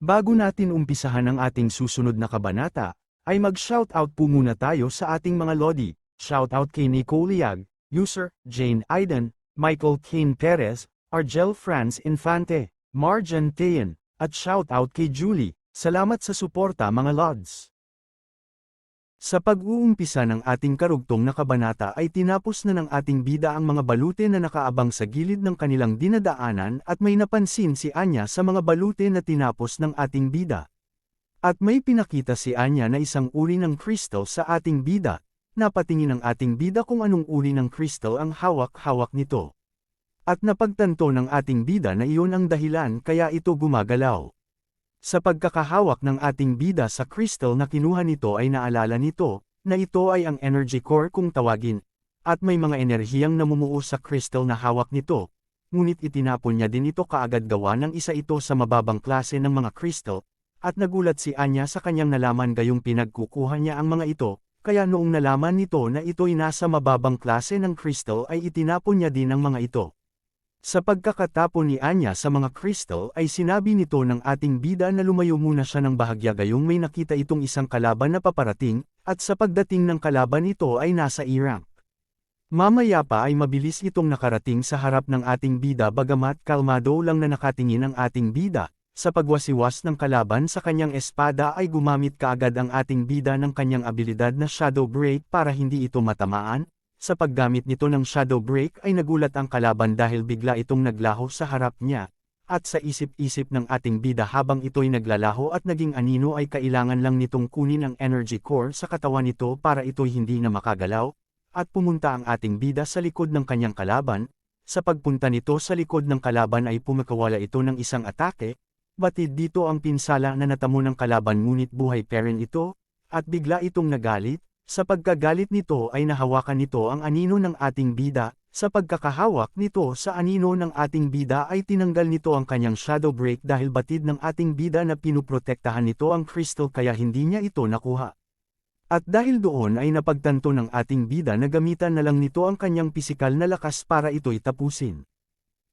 Bago natin umpisahan ang ating susunod na kabanata, ay mag-shoutout po muna tayo sa ating mga lodi. Shoutout kay Nicole Liag, User, Jane Aiden, Michael Kane Perez, Argel Franz Infante, Marjan Teyan, at shoutout kay Julie. Salamat sa suporta mga lods. Sa pag-uumpisa ng ating karugtong na kabanata ay tinapos na ng ating bida ang mga balute na nakaabang sa gilid ng kanilang dinadaanan at may napansin si Anya sa mga balute na tinapos ng ating bida. At may pinakita si Anya na isang uri ng crystal sa ating bida. Napatingin ang ating bida kung anong uri ng crystal ang hawak-hawak nito. At napagtanto ng ating bida na iyon ang dahilan kaya ito gumagalaw. Sa pagkakahawak ng ating bida sa crystal na kinuha nito ay naalala nito, na ito ay ang energy core kung tawagin, at may mga enerhiyang namumuo sa crystal na hawak nito, ngunit itinapon niya din ito kaagad gawa ng isa ito sa mababang klase ng mga crystal, at nagulat si Anya sa kanyang nalaman gayong pinagkukuha niya ang mga ito, kaya noong nalaman nito na ito'y nasa mababang klase ng crystal ay itinapon niya din ang mga ito. Sa pagkakatapon ni Anya sa mga crystal ay sinabi nito ng ating bida na lumayo muna siya ng bahagya gayong may nakita itong isang kalaban na paparating, at sa pagdating ng kalaban ito ay nasa E-rank. Mamaya pa ay mabilis itong nakarating sa harap ng ating bida bagamat kalmado lang na nakatingin ang ating bida, sa pagwasiwas ng kalaban sa kanyang espada ay gumamit kaagad ang ating bida ng kanyang abilidad na Shadow Break para hindi ito matamaan. Sa paggamit nito ng Shadow Break ay nagulat ang kalaban dahil bigla itong naglaho sa harap niya, at sa isip-isip ng ating bida habang ito'y naglalaho at naging anino ay kailangan lang nitong kunin ang energy core sa katawan nito para ito'y hindi na makagalaw, at pumunta ang ating bida sa likod ng kanyang kalaban. Sa pagpunta nito sa likod ng kalaban ay pumakawala ito ng isang atake, batid dito ang pinsala na natamo ng kalaban ngunit buhay pa rin ito, at bigla itong nagalit. Sa pagkagalit nito ay nahawakan nito ang anino ng ating bida, sa pagkakahawak nito sa anino ng ating bida ay tinanggal nito ang kanyang Shadow Break dahil batid ng ating bida na pinuprotektahan nito ang crystal kaya hindi niya ito nakuha. At dahil doon ay napagtanto ng ating bida na gamitan na lang nito ang kanyang pisikal na lakas para ito'y tapusin.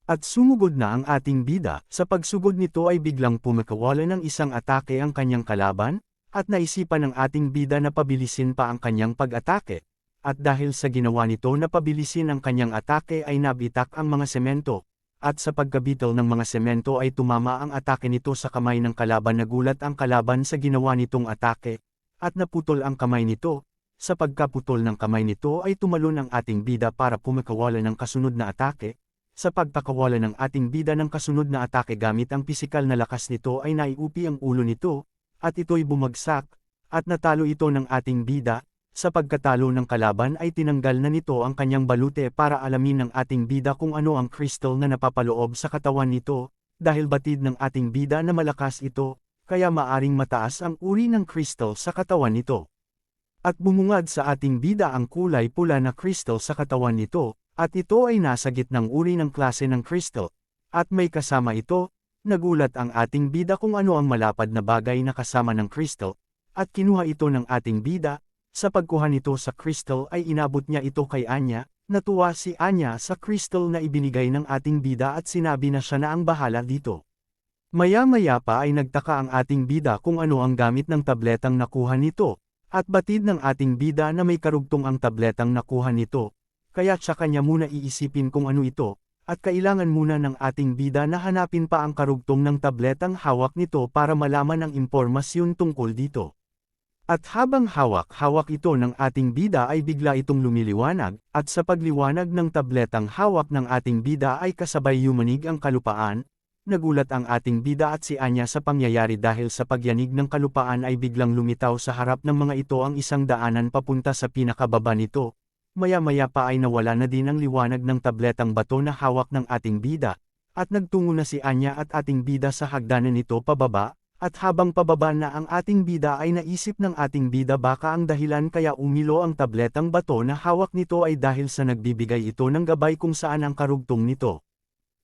At sumugod na ang ating bida, sa pagsugod nito ay biglang pumakawala ng isang atake ang kanyang kalaban, at naisipan ng ating bida na pabilisin pa ang kanyang pag-atake, at dahil sa ginawa nito na pabilisin ang kanyang atake ay nabitak ang mga semento, at sa pagkabitaw ng mga semento ay tumama ang atake nito sa kamay ng kalaban. Nagulat ang kalaban sa ginawa nitong atake, at naputol ang kamay nito. Sa pagkaputol ng kamay nito ay tumalon ang ating bida para pumakawala ng kasunod na atake. Sa pagkakawala ng ating bida ng kasunod na atake gamit ang pisikal na lakas nito ay naiupi ang ulo nito, at ito'y bumagsak, at natalo ito ng ating bida. Sa pagkatalo ng kalaban ay tinanggal na nito ang kanyang balute para alamin ng ating bida kung ano ang crystal na napapaloob sa katawan nito, dahil batid ng ating bida na malakas ito, kaya maaring mataas ang uri ng crystal sa katawan nito. At bumungad sa ating bida ang kulay pula na crystal sa katawan nito, at ito ay nasa gitnang uri ng klase ng crystal, at may kasama ito. Nagulat ang ating bida kung ano ang malapad na bagay na kasama ng crystal, at kinuha ito ng ating bida. Sa pagkuha nito sa crystal ay inabot niya ito kay Anya. Natuwa si Anya sa crystal na ibinigay ng ating bida at sinabi na siya na ang bahala dito. Maya-maya pa ay nagtaka ang ating bida kung ano ang gamit ng tabletang nakuha nito, at batid ng ating bida na may karugtong ang tabletang nakuha nito, kaya tsaka niya muna iisipin kung ano ito. At kailangan muna ng ating bida na hanapin pa ang karugtong ng tabletang hawak nito para malaman ang impormasyon tungkol dito. At habang hawak-hawak ito ng ating bida ay bigla itong lumiliwanag, at sa pagliwanag ng tabletang hawak ng ating bida ay kasabay yumanig ang kalupaan. Nagulat ang ating bida at si Anya sa pangyayari dahil sa pagyanig ng kalupaan ay biglang lumitaw sa harap ng mga ito ang isang daanan papunta sa pinakababa nito. Maya-maya pa ay nawala na din ang liwanag ng tabletang bato na hawak ng ating bida, at nagtungo na si Anya at ating bida sa hagdanan nito pababa, at habang pababa na ang ating bida ay naisip ng ating bida baka ang dahilan kaya umilo ang tabletang bato na hawak nito ay dahil sa nagbibigay ito ng gabay kung saan ang karugtong nito.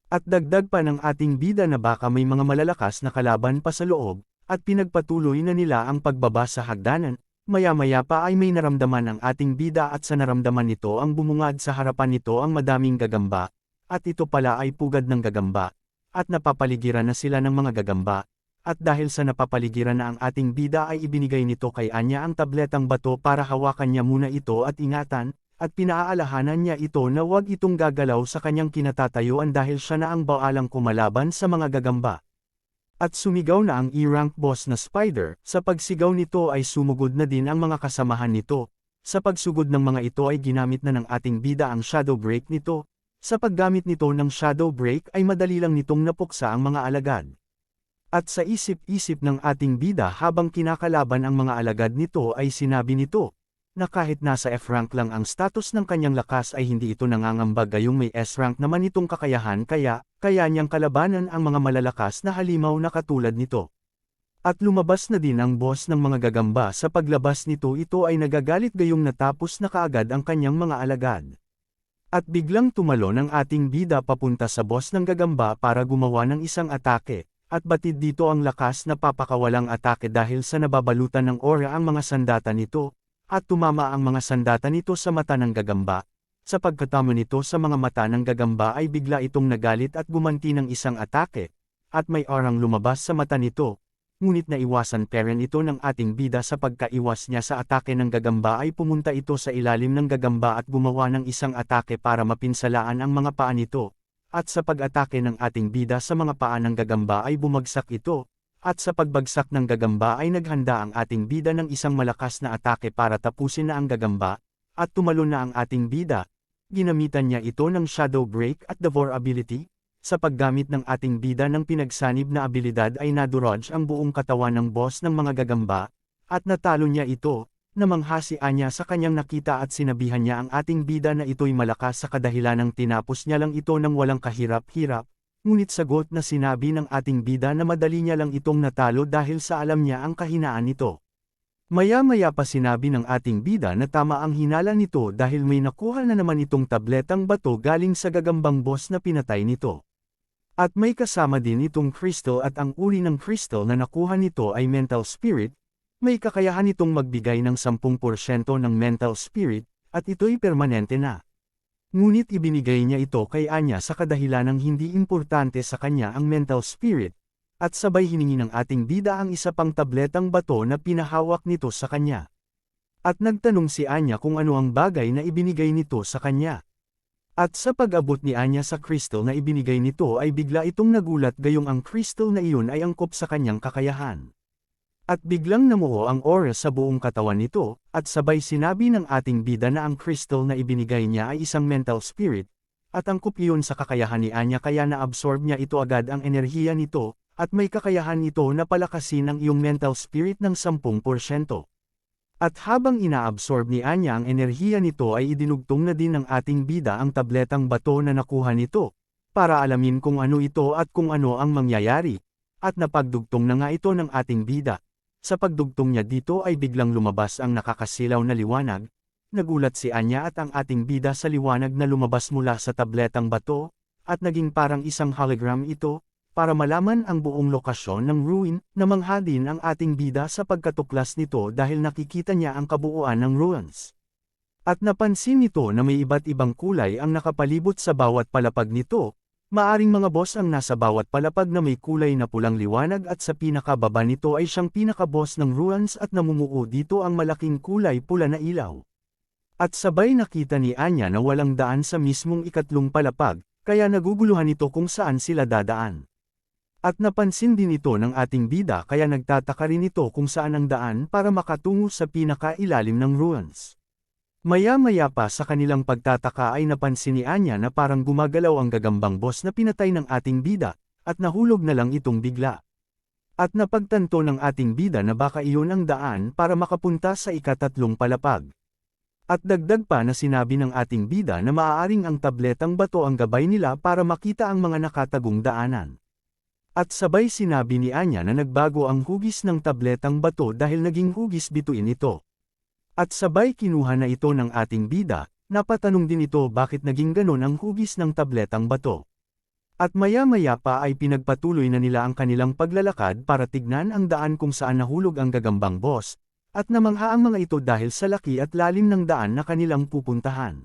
At dagdag pa ng ating bida na baka may mga malalakas na kalaban pa sa loob, at pinagpatuloy na nila ang pagbaba sa hagdanan. Maya-maya pa ay may naramdaman ang ating bida at sa naramdaman nito ang bumungad sa harapan nito ang madaming gagamba, at ito pala ay pugad ng gagamba, at napapaligiran na sila ng mga gagamba, at dahil sa napapaligiran na ang ating bida ay ibinigay nito kay Anya ang tabletang bato para hawakan niya muna ito at ingatan, at pinaaalahanan niya ito na huwag itong gagalaw sa kanyang kinatatayuan dahil siya na ang baalang kumalaban sa mga gagamba. At sumigaw na ang E-rank boss na Spider, sa pagsigaw nito ay sumugod na din ang mga kasamahan nito. Sa pagsugod ng mga ito ay ginamit na ng ating bida ang Shadow Break nito. Sa paggamit nito ng Shadow Break ay madali lang nitong napuksa ang mga alagad. At sa isip-isip ng ating bida habang kinakalaban ang mga alagad nito ay sinabi nito, na kahit nasa F-rank lang ang status ng kanyang lakas ay hindi ito nangangamba gayong may S-rank naman itong kakayahan kaya niyang kalabanan ang mga malalakas na halimaw na katulad nito. At lumabas na din ang boss ng mga gagamba sa paglabas nito ito ay nagagalit gayong natapos na kaagad ang kanyang mga alagad. At biglang tumalon ang ating bida papunta sa boss ng gagamba para gumawa ng isang atake. At batid dito ang lakas na papakawalang atake dahil sa nababalutan ng aura ang mga sandata nito, at tumama ang mga sandata nito sa mata ng gagamba. Sa pagkatama nito sa mga mata ng gagamba ay bigla itong nagalit at gumanti ng isang atake, at may aurang lumabas sa mata nito. Ngunit naiwasan pa rin ito ng ating bida sa pagkaiwas niya sa atake ng gagamba ay pumunta ito sa ilalim ng gagamba at gumawa ng isang atake para mapinsalaan ang mga paa nito. At sa pag-atake ng ating bida sa mga paa ng gagamba ay bumagsak ito, at sa pagbagsak ng gagamba ay naghanda ang ating bida ng isang malakas na atake para tapusin na ang gagamba, at tumalon na ang ating bida. Ginamitan niya ito ng Shadow Break at Devour ability. Sa paggamit ng ating bida ng pinagsanib na abilidad ay nadurodge ang buong katawan ng boss ng mga gagamba, at natalo niya ito. Namanghasi niya sa kanyang nakita at sinabihan niya ang ating bida na ito'y malakas sa kadahilanang tinapos niya lang ito ng walang kahirap-hirap, ngunit sagot na sinabi ng ating bida na madali niya lang itong natalo dahil sa alam niya ang kahinaan nito. Maya-maya pa sinabi ng ating bida na tama ang hinala nito dahil may nakuha na naman itong tabletang bato galing sa gagambang boss na pinatay nito. At may kasama din itong crystal at ang uri ng crystal na nakuha nito ay mental spirit. May kakayahan itong magbigay ng 10% ng mental spirit, at ito'y permanente na. Ngunit ibinigay niya ito kay Anya sa kadahilanang hindi importante sa kanya ang mental spirit, at sabay hiningi ng ating bida ang isa pang tabletang bato na pinahawak nito sa kanya. At nagtanong si Anya kung ano ang bagay na ibinigay nito sa kanya. At sa pag-abot ni Anya sa crystal na ibinigay nito ay bigla itong nagulat gayong ang crystal na iyon ay angkop sa kanyang kakayahan. At biglang namuo ang aura sa buong katawan nito, at sabay sinabi ng ating bida na ang crystal na ibinigay niya ay isang mental spirit, at angkop iyon sa kakayahan ni Anya kaya na-absorb niya ito agad ang enerhiya nito, at may kakayahan ito na palakasin ang iyong mental spirit ng 10%. At habang inaabsorb ni Anya ang enerhiya nito ay idinugtong na din ng ating bida ang tabletang bato na nakuha nito, para alamin kung ano ito at kung ano ang mangyayari, at napagdugtong na nga ito ng ating bida. Sa pagdugtong niya dito ay biglang lumabas ang nakakasilaw na liwanag, nagulat si Anya at ang ating bida sa liwanag na lumabas mula sa tabletang bato, at naging parang isang hologram ito, para malaman ang buong lokasyon ng ruin, namangha din ang ating bida sa pagkatuklas nito dahil nakikita niya ang kabuuan ng ruins. At napansin nito na may iba't ibang kulay ang nakapalibot sa bawat palapag nito. Maaring mga boss ang nasa bawat palapag na may kulay na pulang liwanag at sa pinakababa nito ay siyang pinakaboss ng ruins at namumuo dito ang malaking kulay pula na ilaw. At sabay nakita ni Anya na walang daan sa mismong ikatlong palapag, kaya naguguluhan ito kung saan sila dadaan. At napansin din ito ng ating bida kaya nagtataka rin ito kung saan ang daan para makatungo sa pinakailalim ng ruins. Maya-maya pa sa kanilang pagtataka ay napansin ni Anya na parang gumagalaw ang gagambang boss na pinatay ng ating bida, at nahulog na lang itong bigla. At napagtanto ng ating bida na baka iyon ang daan para makapunta sa ikatatlong palapag. At dagdag pa na sinabi ng ating bida na maaaring ang tabletang bato ang gabay nila para makita ang mga nakatagong daanan. At sabay sinabi ni Anya na nagbago ang hugis ng tabletang bato dahil naging hugis bituin ito. At sabay kinuha na ito ng ating bida, napatanong din ito bakit naging ganon ang hugis ng tabletang bato. At maya-maya pa ay pinagpatuloy na nila ang kanilang paglalakad para tignan ang daan kung saan nahulog ang gagambang boss, at namangha ang mga ito dahil sa laki at lalim ng daan na kanilang pupuntahan.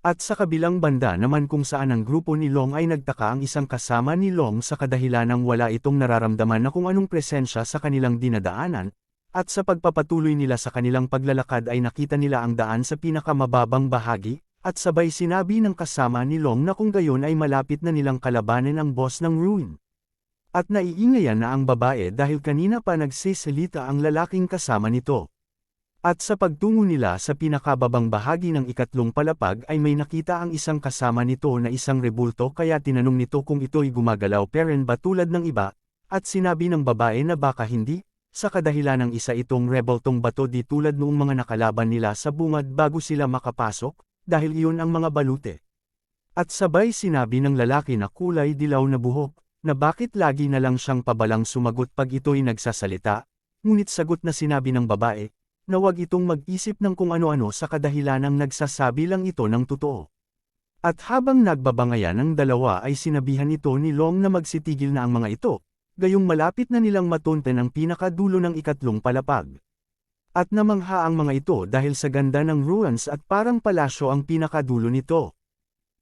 At sa kabilang banda naman kung saan ang grupo ni Long ay nagtaka ang isang kasama ni Long sa kadahilanang wala itong nararamdaman na kung anong presensya sa kanilang dinadaanan, at sa pagpapatuloy nila sa kanilang paglalakad ay nakita nila ang daan sa pinakamababang bahagi, at sabay sinabi ng kasama ni Long na kung gayon ay malapit na nilang kalabanin ang boss ng ruin. At naiingayan na ang babae dahil kanina pa nagsisalita ang lalaking kasama nito. At sa pagtungo nila sa pinakababang bahagi ng ikatlong palapag ay may nakita ang isang kasama nito na isang rebulto kaya tinanong nito kung ito'y gumagalaw peren ba tulad ng iba, at sinabi ng babae na baka hindi, sa kadahilanang isa itong rebultong bato di tulad noong mga nakalaban nila sa bungad bago sila makapasok, dahil iyon ang mga balute. At sabay sinabi ng lalaki na kulay dilaw na buhok, na bakit lagi na lang siyang pabalang sumagot pag ito'y nagsasalita, ngunit sagot na sinabi ng babae, na wag itong mag-isip ng kung ano-ano sa kadahilanang nagsasabi lang ito ng totoo. At habang nagbabangayan ang dalawa ay sinabihan ito ni Long na magsitigil na ang mga ito, gayong malapit na nilang matunten ang pinakadulo ng ikatlong palapag. At namangha ang mga ito dahil sa ganda ng ruins at parang palasyo ang pinakadulo nito.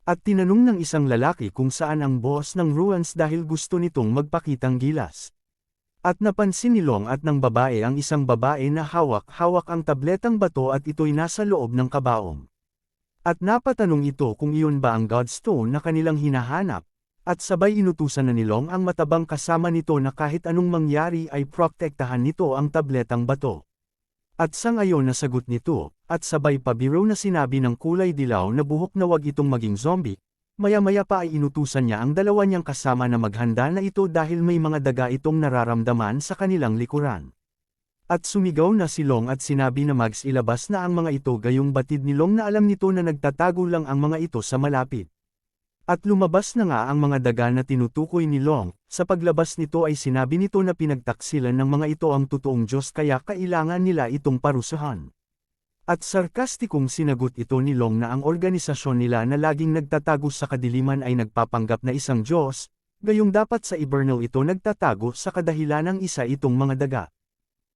At tinanong ng isang lalaki kung saan ang boss ng ruins dahil gusto nitong magpakitang gilas. At napansin ni Long at ng babae ang isang babae na hawak-hawak ang tabletang bato at ito'y nasa loob ng kabaong. At napatanong ito kung iyon ba ang Godstone na kanilang hinahanap, at sabay inutusan na ni Long ang matabang kasama nito na kahit anong mangyari ay protektahan nito ang tabletang bato. At sangayon na sagot nito, at sabay pabiro na sinabi ng kulay dilaw na buhok na wag itong maging zombie. Maya-maya pa ay inutusan niya ang dalawa niyang kasama na maghanda na ito dahil may mga daga itong nararamdaman sa kanilang likuran. At sumigaw na si Long at sinabi na Mags ilabas na ang mga ito gayong batid ni Long na alam nito na nagtatago lang ang mga ito sa malapit. At lumabas na nga ang mga daga na tinutukoy ni Long, sa paglabas nito ay sinabi nito na pinagtaksilan ng mga ito ang totoong Diyos kaya kailangan nila itong parusahan. At sarkastikong sinagot ito ni Long na ang organisasyon nila na laging nagtatago sa kadiliman ay nagpapanggap na isang Diyos, gayong dapat sa Ibernal ito nagtatago sa kadahilanang isa itong mga daga.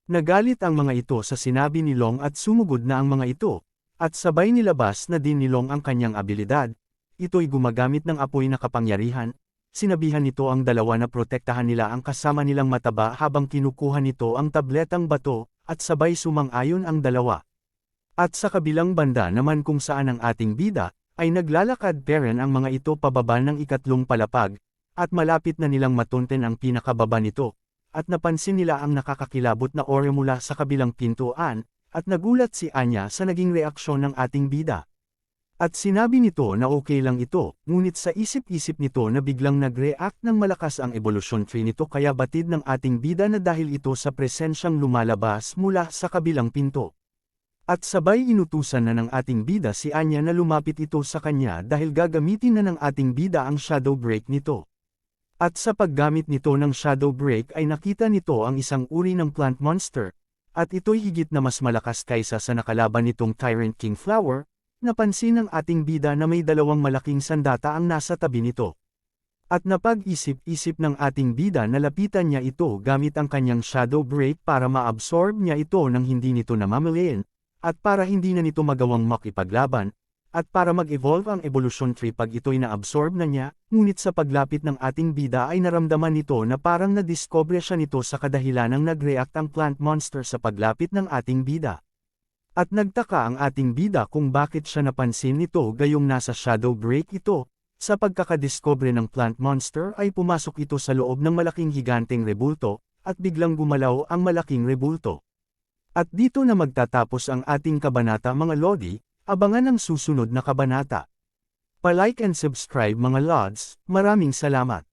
Nagalit ang mga ito sa sinabi ni Long at sumugod na ang mga ito, at sabay nilabas na din ni Long ang kanyang abilidad, ito'y gumagamit ng apoy na kapangyarihan, sinabihan nito ang dalawa na protektahan nila ang kasama nilang mataba habang kinukuha nito ang tabletang bato, at sabay sumang-ayon ang dalawa. At sa kabilang banda naman kung saan ang ating bida, ay naglalakad peren ang mga ito pababa ng ikatlong palapag, at malapit na nilang matunten ang pinakababa nito, at napansin nila ang nakakakilabot na ore mula sa kabilang pintuan, at nagulat si Anya sa naging reaksyon ng ating bida. At sinabi nito na okay lang ito, ngunit sa isip-isip nito na biglang nag-react ng malakas ang evolution tree nito kaya batid ng ating bida na dahil ito sa presensyang lumalabas mula sa kabilang pinto. At sabay inutusan na ng ating bida si Anya na lumapit ito sa kanya dahil gagamitin na ng ating bida ang shadow break nito. At sa paggamit nito ng shadow break ay nakita nito ang isang uri ng plant monster, at ito'y higit na mas malakas kaysa sa nakalaban nitong Tyrant King Flower, napansin ng ating bida na may dalawang malaking sandata ang nasa tabi nito. At napag-isip-isip ng ating bida na lapitan niya ito gamit ang kanyang shadow break para ma-absorb niya ito nang hindi nito namamalayan, at para hindi na nito magawang makipaglaban, at para mag-evolve ang evolution tree pag ito'y na-absorb na niya, ngunit sa paglapit ng ating bida ay naramdaman nito na parang nadiscover siya nito sa kadahilanang nag-react ang plant monster sa paglapit ng ating bida. At nagtaka ang ating bida kung bakit siya napansin nito gayong nasa shadow break ito, sa pagkakadiscover ng plant monster ay pumasok ito sa loob ng malaking higanteng rebulto, at biglang gumalaw ang malaking rebulto. At dito na magtatapos ang ating kabanata mga Lodi, abangan ang susunod na kabanata. Pa-like and subscribe mga Lods, maraming salamat.